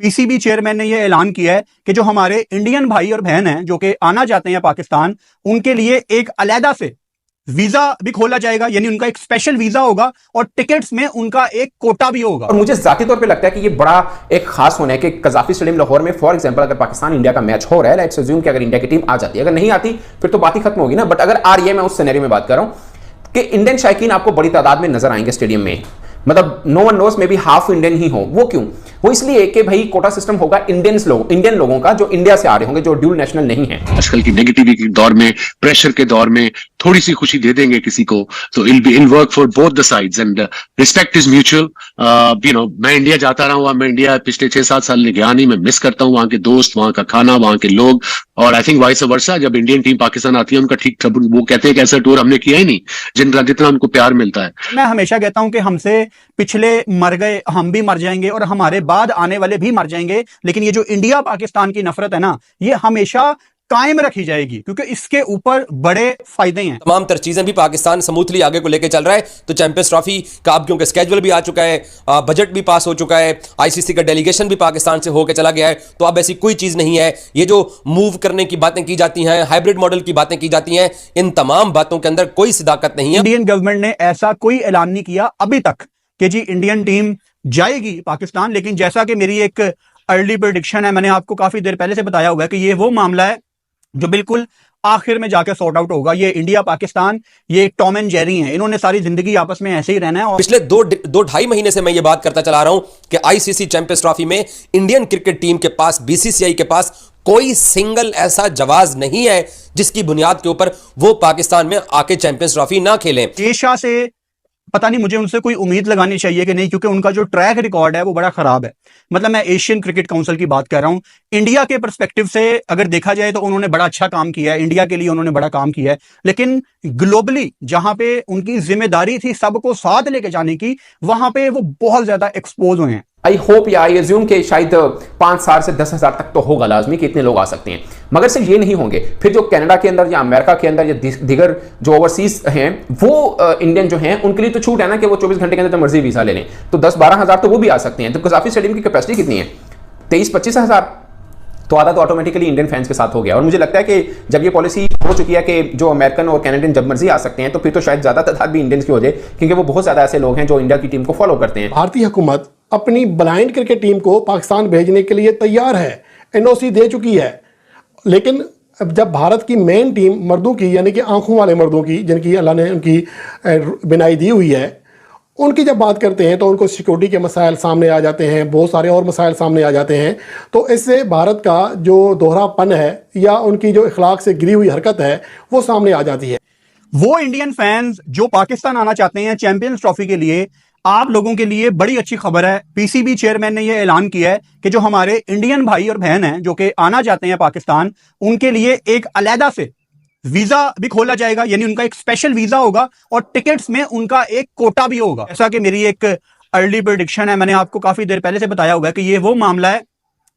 PCB chairman ने यह ऐलान किया है कि जो हमारे इंडियन भाई और बहन हैं जो कि आना चाहते हैं पाकिस्तान, उनके लिए एक अलहदा से वीजा भी खोला जाएगा, यानी उनका एक स्पेशल वीजा होगा और टिकट्स में उनका एक कोटा भी होगा। और मुझे जाती तौर पे लगता है कि ये बड़ा एक खास होना है कि कजाफी स्टेडियम लाहौर में फॉर एग्जांपल अगर पाकिस्तान इंडिया का मैच हो रहा है, लेट्स अज्यूम कि अगर इंडिया की टीम आ जाती है, अगर नहीं आती फिर तो बात ही खत्म होगी ना, बट अगर आ रही है, मैं उस सिनेरियो में बात कर रहा हूं कि इंडियन शायकीन आपको बड़ी तादाद में नजर आएंगे स्टेडियम में, मतलब no one knows, maybe half Indian ही हो। वो क्यों? वो इसलिए कि भाई कोटा सिस्टम होगा इंडियन लोगों का जो इंडिया से आ रहे होंगे, जो ड्यूल नेशनल नहीं है। आजकल की नेगेटिविटी के दौर में, प्रेशर के दौर में थोड़ी सी खुशी दे देंगे किसी को, तो I'll work for both the sides and respect is mutual. मैं इंडिया जाता रहा हूँ, मैं इंडिया पिछले 6-7 साल गया नहीं, मैं मिस करता हूँ वहां के दोस्त, वहां का खाना, वहां के लोग, और आई थिंक वाइस वर्सा जब इंडियन टीम पाकिस्तान आती है उनका ठीक, वो कहते हैं कि ऐसा टूर हमने किया ही नहीं जितना उनको प्यार मिलता है। मैं हमेशा कहता हूं कि हमसे पिछले मर गए, हम भी मर जाएंगे और हमारे बाद आने वाले भी मर जाएंगे, लेकिन ये जो इंडिया पाकिस्तान की नफरत है ना, ये हमेशा कायम रखी जाएगी क्योंकि इसके ऊपर बड़े फायदे हैं। तमाम तर चीजें भी पाकिस्तान स्मूथली आगे को लेकर चल रहा है, तो चैंपियंस ट्रॉफी का अब क्योंकि स्केड्यूल भी आ चुका है, बजट भी पास हो चुका है, आईसीसी का डेलीगेशन भी पाकिस्तान से होकर चला गया है, तो अब ऐसी कोई चीज नहीं है। ये जो मूव करने की बातें की जाती हैं, हाइब्रिड मॉडल की बातें की जाती हैं, इन तमाम बातों के अंदर कोई सदाकत नहीं है। इंडियन गवर्नमेंट ने ऐसा कोई ऐलान नहीं किया अभी तक कि जी इंडियन टीम जाएगी पाकिस्तान, लेकिन जैसा कि मेरी एक अर्ली प्रेडिक्शन है, मैंने आपको काफी देर पहले से बताया हुआ है कि ये वो मामला है जो बिल्कुल आखिर में जाकर सॉर्ट आउट होगा। ये इंडिया पाकिस्तान, ये टॉम एंड जेरी हैं, इन्होंने सारी जिंदगी आपस में ऐसे ही रहना है। और पिछले दो ढाई महीने से मैं ये बात करता चला रहा हूं कि आईसीसी चैंपियंस ट्रॉफी में इंडियन क्रिकेट टीम के पास, बीसीसीआई के पास कोई सिंगल ऐसा जवाब नहीं है जिसकी बुनियाद के ऊपर वो पाकिस्तान में आके चैंपियंस ट्रॉफी ना खेलें। एशिया से पता नहीं मुझे उनसे कोई उम्मीद लगानी चाहिए कि नहीं, क्योंकि उनका जो ट्रैक रिकॉर्ड है वो बड़ा खराब है। मतलब मैं एशियन क्रिकेट काउंसिल की बात कर रहा हूं। इंडिया के पर्सपेक्टिव से अगर देखा जाए तो उन्होंने बड़ा अच्छा काम किया है, इंडिया के लिए उन्होंने बड़ा काम किया है, लेकिन ग्लोबली जहां पे उनकी जिम्मेदारी थी सबको साथ लेके जाने की, वहां पे वो बहुत ज्यादा एक्सपोज हुए हैं। आई होप या आई एज्यूम कि शायद 5,000 से 10,000 तक तो होगा लाजमी कि इतने लोग आ सकते हैं, मगर सिर्फ ये नहीं होंगे। फिर जो कनाडा के अंदर या अमेरिका के अंदर या दीगर जो ओवरसीज हैं, वो इंडियन जो हैं उनके लिए तो छूट है ना कि वो 24 घंटे के अंदर मर्जी वीजा ले लें, तो 10-12 हज़ार तो वो भी आ सकते हैं। तो कजाफी स्टेडियम की कैपेसिटी कितनी है? 23-25 हज़ार, तो आधा तो ऑटोमेटिकली इंडियन फैंस के साथ हो गया। और मुझे लगता है कि जब ये पॉलिसी हो चुकी है कि जो अमेरिकन और कैनेडियन जब मर्जी आ सकते हैं, तो फिर तो शायद ज़्यादा तादाद भी इंडियंस की हो जाए, क्योंकि वो बहुत ज़्यादा ऐसे लोग हैं जो इंडिया की टीम को फॉलो करते हैं। भारतीय हुकूमत अपनी ब्लाइंड क्रिकेट टीम को पाकिस्तान भेजने के लिए तैयार है, एनओसी दे चुकी है, लेकिन जब भारत की मेन टीम मर्दों की, यानी कि आंखों वाले मर्दों की, जिनकी अल्लाह ने उनकी बिनाई दी हुई है, उनकी जब बात करते हैं तो उनको सिक्योरिटी के मसाइल सामने आ जाते हैं, बहुत सारे और मसाइल सामने आ जाते हैं। तो इससे भारत का जो दोहरापन है या उनकी जो इखलाक से गिरी हुई हरकत है वो सामने आ जाती है। वो इंडियन फैंस जो पाकिस्तान आना चाहते हैं चैंपियंस ट्रॉफी के लिए, आप लोगों के लिए बड़ी अच्छी खबर है। पीसीबी चेयरमैन ने यह ऐलान किया है कि जो हमारे इंडियन भाई और बहन हैं जो कि आना चाहते हैं पाकिस्तान, उनके लिए एक अलहदा से वीजा भी खोला जाएगा, यानी उनका एक स्पेशल वीजा होगा और टिकट्स में उनका एक कोटा भी होगा। ऐसा कि मेरी एक अर्ली प्रेडिक्शन है, मैंने आपको काफी देर पहले से बताया हुआ है कि ये वो मामला है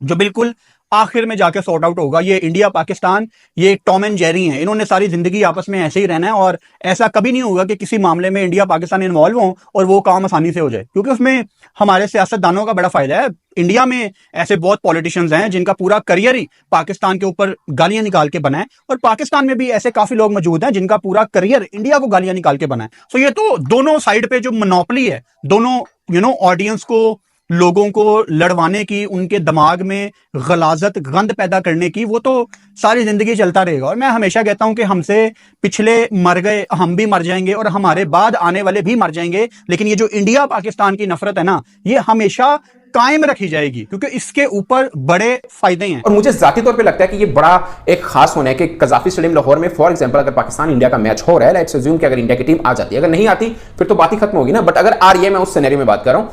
जो बिल्कुल आखिर में जाकर सॉर्ट आउट होगा। ये इंडिया पाकिस्तान, ये टॉम एंड जेरी हैं, इन्होंने सारी जिंदगी आपस में ऐसे ही रहना है और ऐसा कभी नहीं होगा कि किसी मामले में इंडिया पाकिस्तान इन्वॉल्व हो और वो काम आसानी से हो जाए, क्योंकि उसमें हमारे सियासतदानों का बड़ा फायदा है। इंडिया में ऐसे बहुत पॉलिटिशियंस हैं जिनका पूरा करियर ही पाकिस्तान के ऊपर गालियां निकाल के बना है, और पाकिस्तान में भी ऐसे काफी लोग मौजूद हैं जिनका पूरा करियर इंडिया को गालियां निकाल के बना है। सो ये तो दोनों साइड पे जो मोनोपोली है, दोनों ऑडियंस को, लोगों को लड़वाने की, उनके दिमाग में गलाजत, गंद पैदा करने की, वो तो सारी जिंदगी चलता रहेगा। और मैं हमेशा कहता हूं कि हमसे पिछले मर गए, हम भी मर जाएंगे और हमारे बाद आने वाले भी मर जाएंगे, लेकिन ये जो इंडिया पाकिस्तान की नफरत है ना, ये हमेशा कायम रखी जाएगी क्योंकि इसके ऊपर बड़े फायदे हैं। और मुझे जाती तौर पे लगता है कि ये बड़ा एक खास होना है कि कजाफी स्टेडियम लाहौर में फॉर एग्जांपल अगर पाकिस्तान इंडिया का मैच हो रहा है, लेट्स अज्यूम कि अगर इंडिया की टीम आ जाती है, अगर नहीं आती फिर तो बात ही खत्म होगी ना, बट अगर आ रही है, मैं उस सिनेरियो में बात कर रहा हूं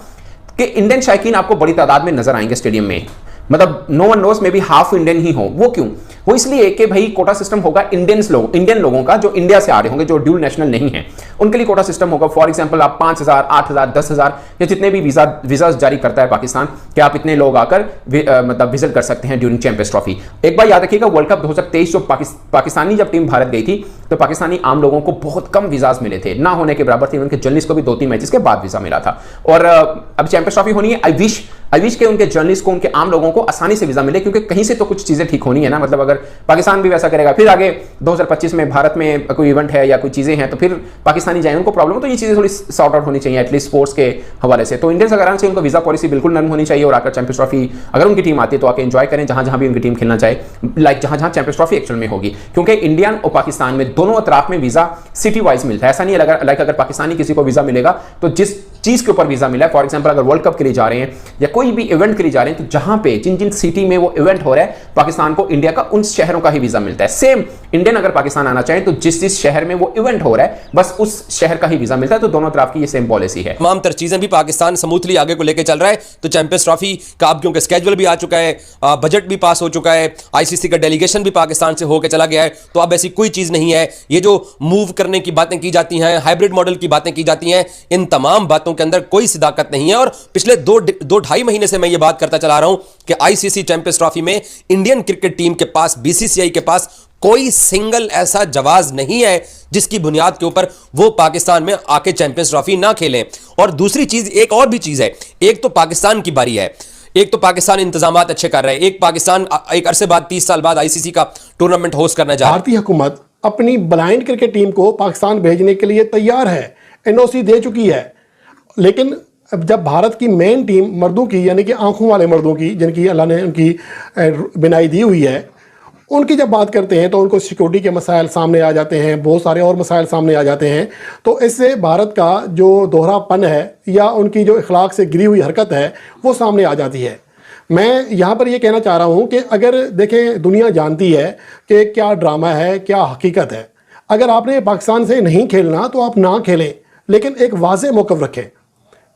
कि इंडियन शायकीन आपको बड़ी तादाद में नजर आएंगे स्टेडियम में, मतलब no one knows, maybe half Indian ही हो। वो क्यों? वो इसलिए कि भाई कोटा सिस्टम होगा इंडियन लोगों का जो इंडिया से आ रहे होंगे, जो ड्यूल नेशनल नहीं है, उनके लिए कोटा सिस्टम होगा। फॉर एग्जांपल आप 5,000, 8,000, 10,000 या जितने भी वीजा जारी करता है पाकिस्तान, कि आप इतने लोग आकर मतलब विजिट कर सकते हैं ड्यूरिंग चैंपियंस ट्रॉफी। एक बार याद रखिएगा, वर्ल्ड कप 2023 जो पाकिस्तानी जब टीम भारत गई थी, तो पाकिस्तानी आम लोगों को बहुत कम वीजाज मिले थे, ना होने के बराबर थे। उनके जर्नलिस्ट को भी 2-3 मैचेस के बाद वीजा मिला था। और अब चैंपियंस ट्रॉफी होनी है। आई विश के उनके जर्नलिस्ट को, उनके आम लोगों को आसानी से वीजा मिले, क्योंकि कहीं से तो कुछ चीजें ठीक होनी है ना। मतलब अगर पाकिस्तान भी वैसा करेगा, फिर आगे 2025 में भारत में कोई इवेंट है या कोई चीजें हैं, तो फिर पाकिस्तानी जाए, उनको प्रॉब्लम हो, तो ये चीजें थोड़ी सॉर्ट आउट होनी चाहिए एटलीस्ट स्पोर्ट्स के हवाले से। तो इंडियंस अगर आना चाहिए, उनको वीजा पॉलिसी बिल्कुल नरम होनी चाहिए और आकर चैंपियंस ट्रॉफी अगर उनकी टीम आती है तो आके एंजॉय करें जहां जहां भी उनकी टीम खेलना चाहे, लाइक जहां जहां चैंपियंस ट्रॉफी एक्चुअल में होगी। क्योंकि इंडियन और पाकिस्तान में दोनों अतराफ में वीजा सिटी वाइज मिलता है। ऐसा नहीं है लाइक अगर पाकिस्तानी किसी को वीजा मिलेगा तो जिस चीज के ऊपर वीजा मिला है, फॉर एग्जांपल अगर वर्ल्ड कप के लिए जा रहे हैं या कोई भी इवेंट के लिए जा रहे हैं, तो जहां पे जिन जिन सिटी में वो इवेंट हो रहा है, पाकिस्तान को इंडिया का उन शहरों का ही वीजा मिलता है। सेम इंडियन अगर पाकिस्तान आना चाहे तो जिस जिस शहर में वो इवेंट हो रहा है, बस उस शहर का ही वीजा मिलता है। तो दोनों तरफ की ये सेम पॉलिसी है। तमाम तर चीजें भी पाकिस्तान स्मूथली आगे को लेकर चल रहा है। तो चैंपियंस ट्रॉफी का अब क्योंकि स्केड्यूल भी आ चुका है, बजट भी पास हो चुका है, आईसीसी का डेलीगेशन भी पाकिस्तान से होकर चला गया है, तो अब ऐसी कोई चीज नहीं है। ये जो मूव करने की बातें की जाती हैं, हाइब्रिड मॉडल की बातें की जाती हैं, इन तमाम बातों के अंदर कोई सिदाकत नहीं है। और पिछले 2-2.5 महीने से मैं ये बात करता चला रहा हूं कि आईसीसी चैंपियंस ट्रॉफी में इंडियन क्रिकेट टीम के पास, बीसीसीआई के पास कोई सिंगल ऐसा जवाज नहीं है जिसकी बुनियाद के ऊपर वो पाकिस्तान में आके चैंपियंस ट्रॉफी ना खेलें। और दूसरी चीज, एक और भी चीज है, एक तो पाकिस्तान की बारी है, एक तो पाकिस्तान इंतजामात अच्छे कर रहा है, एक पाकिस्तान एक अरसे बाद 30 साल बाद आईसीसी का टूर्नामेंट होस्ट करना चाह रहा है। भारतीय हुकूमत अपनी ब्लाइंड क्रिकेट टीम को पाकिस्तान भेजने के लिए तैयार है, एनओसी दे चुकी है। लेकिन अब जब भारत की मेन टीम मर्दों की, यानी कि आंखों वाले मर्दों की, जिनकी अल्लाह ने उनकी बिनाई दी हुई है, उनकी जब बात करते हैं तो उनको सिक्योरिटी के मसाइल सामने आ जाते हैं, बहुत सारे और मसाइल सामने आ जाते हैं। तो इससे भारत का जो दोहरापन है या उनकी जो इखलाक से गिरी हुई हरकत है वो सामने आ जाती है। मैं यहाँ पर ये कहना चाह रहा हूँ कि अगर देखें, दुनिया जानती है कि क्या ड्रामा है, क्या हकीकत है। अगर आपने पाकिस्तान से नहीं खेलना तो आप ना खेलें, लेकिन एक वाज़ेह मौक़िफ़ रखें।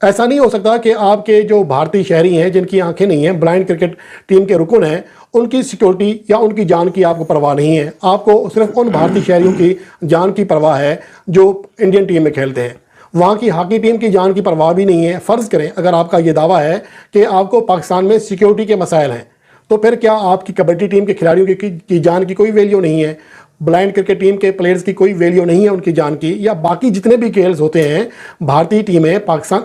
ऐसा नहीं हो सकता कि आपके जो भारतीय शहरी हैं, जिनकी आंखें नहीं हैं, ब्लाइंड क्रिकेट टीम के रुकन हैं, उनकी सिक्योरिटी या उनकी जान की आपको परवाह नहीं है। आपको सिर्फ उन भारतीय शहरियों की जान की परवाह है जो इंडियन टीम में खेलते हैं। वहाँ की हॉकी टीम की जान की परवाह भी नहीं है। फ़र्ज़ करें अगर आपका ये दावा है कि आपको पाकिस्तान में सिक्योरिटी के मसाइल हैं, तो फिर क्या आपकी कबड्डी टीम के खिलाड़ियों की जान की कोई वैल्यू नहीं है? ब्लाइंड क्रिकेट टीम के प्लेयर्स की कोई वैल्यू नहीं है उनकी जान की? या बाकी जितने भी खेल्स होते हैं, भारतीय टीमें पाकिस्तान